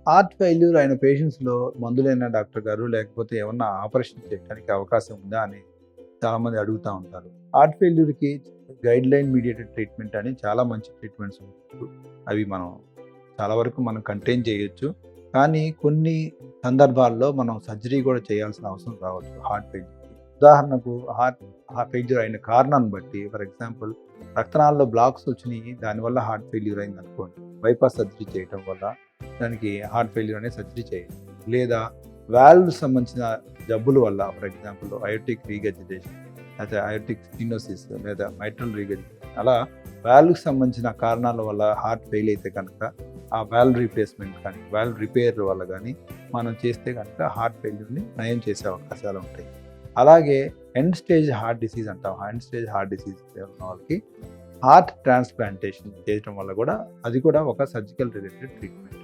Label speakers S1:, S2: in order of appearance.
S1: Heart failure అయిన పేషెంట్స్‌లో మందులేనా doctor గారు? లేకపోతే ఏమన్నా ఆపరేషన్ చేయడానికి అవకాశం ఉందా అని చాలామంది అడుగుతా ఉంటారు. హార్ట్ ఫెయిల్యూర్‌కి గైడ్‌లైన్ మీడియేటెడ్ ట్రీట్మెంట్ అని చాలా మంచి ట్రీట్మెంట్స్ ఉన్నాయి. అవి చాలా వరకు మనం కంటైన్ చేయొచ్చు. కానీ కొన్ని సందర్భాల్లో మనం సర్జరీ కూడా చేయాల్సిన అవసరం రావచ్చు హార్ట్ ఫెయిల్యూర్‌కి. ఉదాహరణకు హార్ట్ ఫెయిల్యూర్ అయిన కారణాన్ని బట్టి ఫర్ ఎగ్జాంపుల్ రక్తనాళాల్లో బ్లాక్స్ వచ్చినియి దానివల్ల హార్ట్ ఫెయిల్యూర్ అయిందనుకోండి. బైపాస్ సర్జరీ చేయటం వల్ల దానికి హార్ట్ ఫెయిల్యూర్ అనే సర్జరీ చేయాలి. లేదా వాల్వ్ సంబంధించిన జబ్బుల వల్ల ఫర్ ఎగ్జాంపుల్ అయోటిక్ రీగజిటేషన్ లేకపోతే అయోటిక్ స్టెనోసిస్ లేదా మైట్రల్ రీగజిటేషన్ అలా వాల్వ్కి సంబంధించిన కారణాల వల్ల హార్ట్ ఫెయిల్ అయితే కనుక ఆ వాల్వ్ రీప్లేస్మెంట్ కానీ వాల్వ్ రిపేర్ వల్ల కానీ మనం చేస్తే కనుక హార్ట్ ఫెయిల్యూర్ని నయం చేసే అవకాశాలు ఉంటాయి. అలాగే ఎండ్ స్టేజ్ హార్ట్ డిసీజ్ అంటాం. ఎండ్ స్టేజ్ హార్ట్ డిసీజ్ ఉన్న వాళ్ళకి హార్ట్ ట్రాన్స్ప్లాంటేషన్ చేయడం వల్ల కూడా అది కూడా ఒక సర్జికల్ రిలేటెడ్ ట్రీట్మెంట్.